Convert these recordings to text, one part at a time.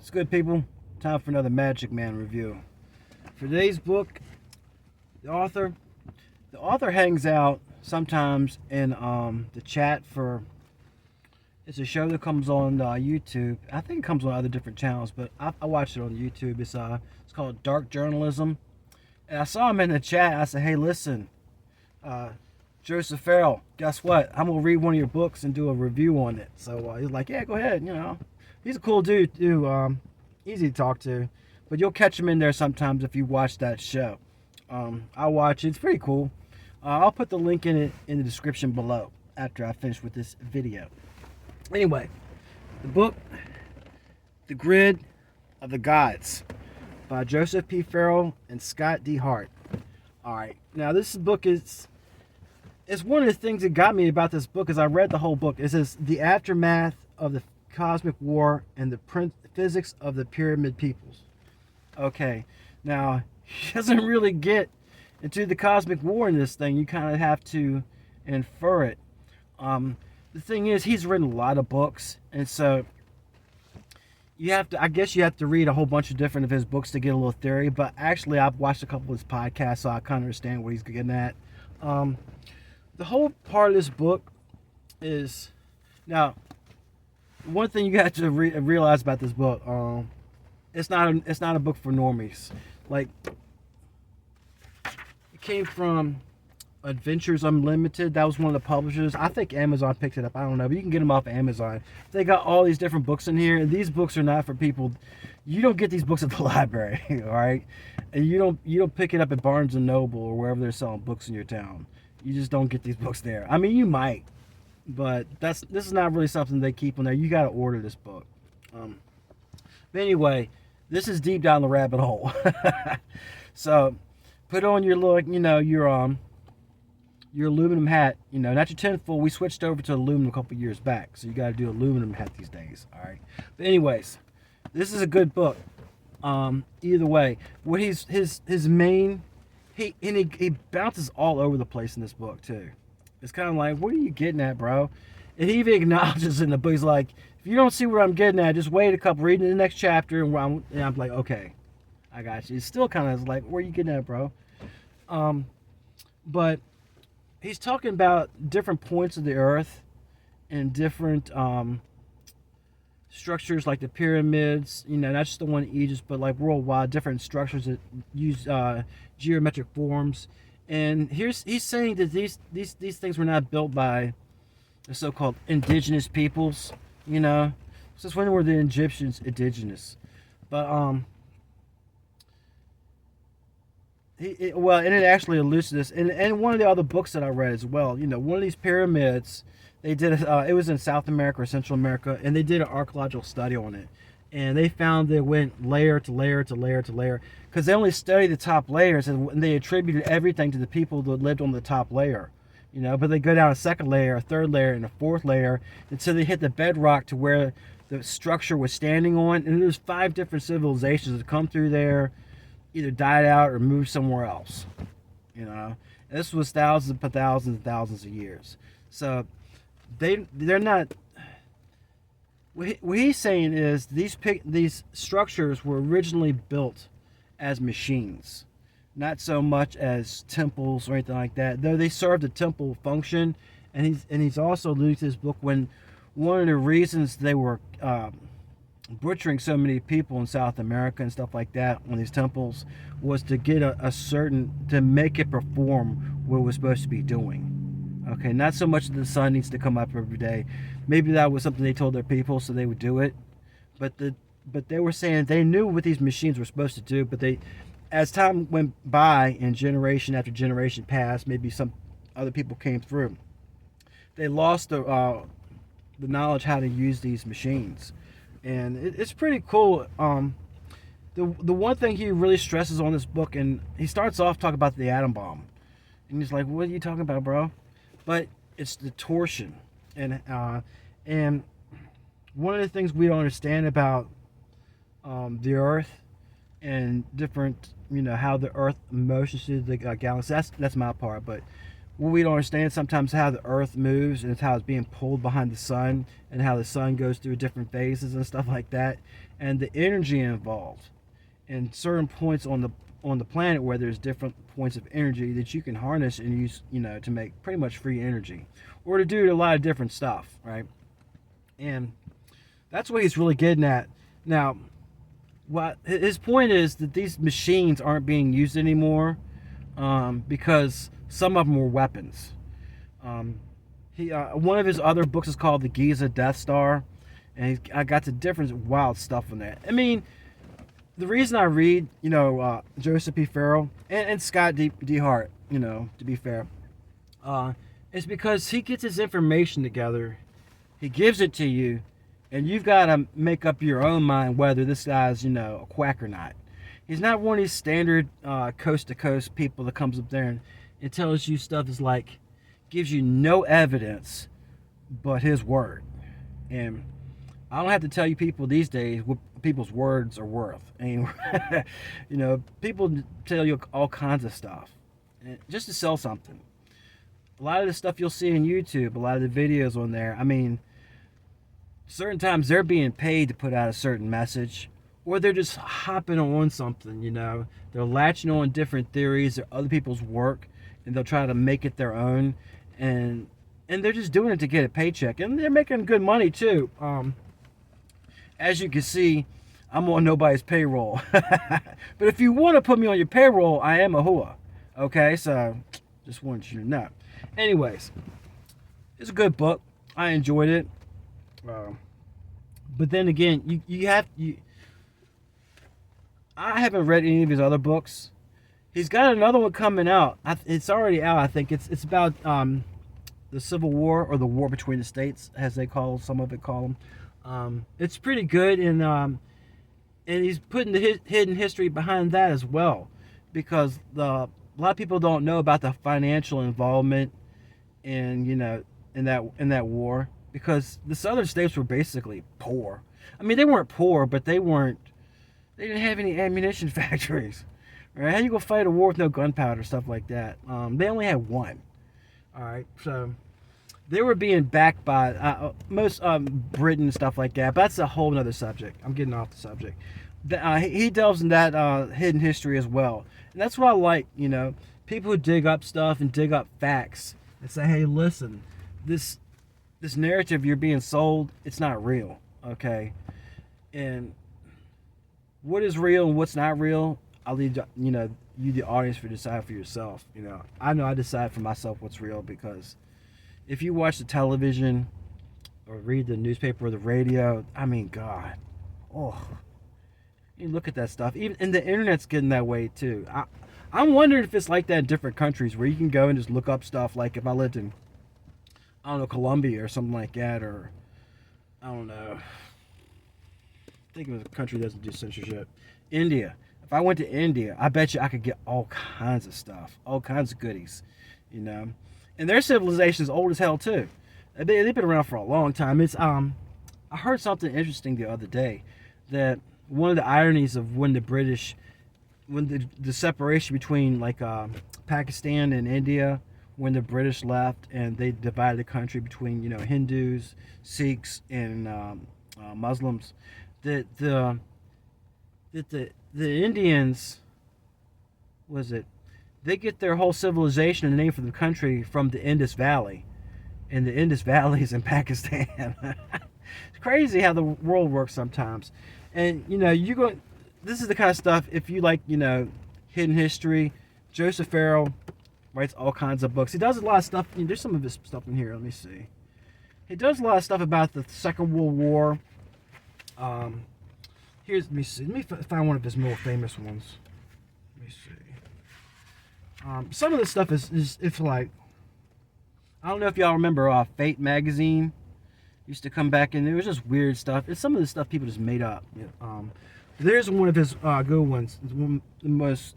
It's good, people. Time for another Magic Man review. For today's book, the author hangs out sometimes in the chat for. It's a show that comes on YouTube. I think it comes on other different channels, but I watched it on YouTube. It's called Dark Journalism, and I saw him in the chat. I said, "Hey, listen, Joseph Farrell, guess what? I'm gonna read one of your books and do a review on it." So he's like, "Yeah, go ahead." He's a cool dude too. Easy to talk to, but you'll catch him in there sometimes if you watch that show. I watch it. It's pretty cool. I'll put the link in it in the description below after I finish with this video. Anyway, the book, The Grid of the Gods, by Joseph P. Farrell and Scott D. Hart. All right, now this book is. It's one of the things that got me about this book is I read the whole book. It says the aftermath of the cosmic war and the physics of the pyramid peoples. Okay, now he doesn't really get into the cosmic war in this thing. You kind of have to infer it. The thing is, he's written a lot of books, and so you have to. I guess you have to read a whole bunch of different of his books to get a little theory. But actually, I've watched a couple of his podcasts, so I kind of understand what he's getting at. The whole part of this book is now. One thing you got to realize about this book, it's not a book for normies. Like, it came from Adventures Unlimited. That was one of the publishers. I think Amazon picked it up. I don't know, but you can get them off Amazon. They got all these different books in here, and these books are not for people. You don't get these books at the library, all right? And you don't pick it up at Barnes and Noble or wherever they're selling books in your town. You just don't get these books there. I mean, you might. But this is not really something they keep on there. You got to order this book. But anyway, this is deep down the rabbit hole. So put on your little, your aluminum hat. Not your tinfoil. We switched over to aluminum a couple years back, so you got to do aluminum hat these days. All right. But anyways, this is a good book. Either way, what his main he bounces all over the place in this book too. It's kind of like, what are you getting at, bro? And he even acknowledges in the book, he's like, if you don't see what I'm getting at, just wait a couple, read the next chapter, and I'm like, okay, I got you. It's still kind of like, where are you getting at, bro? But he's talking about different points of the earth and different structures like the pyramids, not just the one in Egypt, but like worldwide, different structures that use geometric forms. And he's saying that these things were not built by the so-called indigenous peoples, Since when were the Egyptians indigenous? But and it actually alludes to this, and one of the other books that I read as well. One of these pyramids, they did it was in South America or Central America, and they did an archaeological study on it. And they found they went layer to layer to layer to layer because they only studied the top layers, and they attributed everything to the people that lived on the top layer, But they go down a second layer, a third layer, and a fourth layer until they hit the bedrock to where the structure was standing on. And there's 5 different civilizations that come through there, either died out or moved somewhere else. And this was thousands upon thousands and thousands of years. So they're not. What he's saying is these structures were originally built as machines, not so much as temples or anything like that. Though they served a temple function, and he's also alluded to this book when one of the reasons they were butchering so many people in South America and stuff like that on these temples was to get to make it perform what it was supposed to be doing. Okay, not so much that the sun needs to come up every day. Maybe that was something they told their people so they would do it. But they were saying they knew what these machines were supposed to do, but as time went by and generation after generation passed, maybe some other people came through, they lost the knowledge how to use these machines. And it's pretty cool. The one thing he really stresses on this book, and he starts off talking about the atom bomb. And he's like, what are you talking about, bro? But it's the torsion, and one of the things we don't understand about the Earth and different, how the Earth motions through the galaxy. That's my part. But what we don't understand sometimes how the Earth moves and how it's being pulled behind the sun and how the sun goes through different phases and stuff like that, and the energy involved, and certain points on the planet where there's different points of energy that you can harness and use, to make pretty much free energy, or to do a lot of different stuff, right? And that's what he's really getting at. Now, what his point is that these machines aren't being used anymore, because some of them were weapons. One of his other books is called The Giza Death Star, and I got to different wild stuff on that. I mean, the reason I read, Joseph P. Farrell and Scott D. Hart, to be fair, is because he gets his information together, he gives it to you, and you've got to make up your own mind whether this guy's, a quack or not. He's not one of these standard coast-to-coast people that comes up there and tells you stuff that's like, gives you no evidence but his word. And I don't have to tell you people these days what people's words are worth. I mean, people tell you all kinds of stuff just to sell something. A lot of the stuff you'll see on YouTube, a lot of the videos on there, I mean, certain times they're being paid to put out a certain message, or they're just hopping on something, They're latching on different theories or other people's work, and they'll try to make it their own, and they're just doing it to get a paycheck, and they're making good money too. As you can see, I'm on nobody's payroll. But if you want to put me on your payroll, I am a hua. Okay, so just wanted you to know. Anyways, it's a good book. I enjoyed it. But then again, I haven't read any of his other books. He's got another one coming out. It's already out. I think it's about the Civil War, or the war between the states, as they some of it call them. It's pretty good, and he's putting the hidden history behind that as well, because a lot of people don't know about the financial involvement in that war, because the southern states were basically poor. I mean, they weren't poor, but they didn't have any ammunition factories. Right? How you gonna fight a war with no gunpowder, stuff like that? They only had one. All right, so they were being backed by most Britain and stuff like that. But that's a whole other subject. I'm getting off the subject. He delves in that hidden history as well, and that's what I like. People who dig up stuff and dig up facts and say, "Hey, listen, this narrative you're being sold, it's not real." Okay, and what is real and what's not real, I'll leave you, the audience, to decide for yourself. I know I decide for myself what's real, because if you watch the television or read the newspaper or the radio, I mean, God, you look at that stuff. Even and the internet's getting that way too. I'm wondering if it's like that in different countries, where you can go and just look up stuff. Like if I lived in, I don't know, Colombia or something like that, or I don't know. I think it was a country that doesn't do censorship. India. If I went to India, I bet you I could get all kinds of stuff, all kinds of goodies, And their civilization is old as hell too. They've been around for a long time. I heard something interesting the other day, that one of the ironies of when the separation between Pakistan and India, when the British left and they divided the country between Hindus, Sikhs, and Muslims, that the Indians, they get their whole civilization and the name for the country from the Indus Valley, and the Indus Valley is in Pakistan. It's crazy how the world works sometimes. And this is the kind of stuff, if you like hidden history, Joseph Farrell writes all kinds of books. He does a lot of stuff. There's some of his stuff in here. Let me see. He does a lot of stuff about the Second World War. Let me see. Let me find one of his more famous ones. Let me see. Some of this stuff is it's like, I don't know if y'all remember Fate magazine used to come back, and there was just weird stuff. It's some of the stuff people just made up. There's one of his good ones. One of the most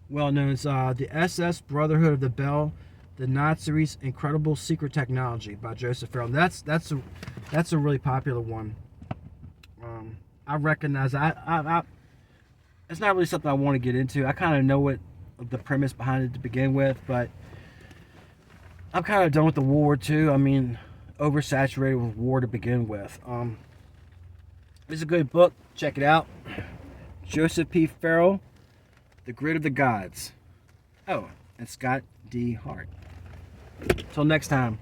well-known is the SS Brotherhood of the Bell, the Nazis' Incredible Secret Technology by Joseph Farrell. That's a really popular one. I recognize it's not really something I want to get into. I kind of know what the premise behind it to begin with, but I'm kind of done with the World War II. I mean, oversaturated with war to begin with. It's a good book. Check it out. Joseph P. Farrell, The Grid of the Gods. Oh, and Scott D. Hart. Till next time.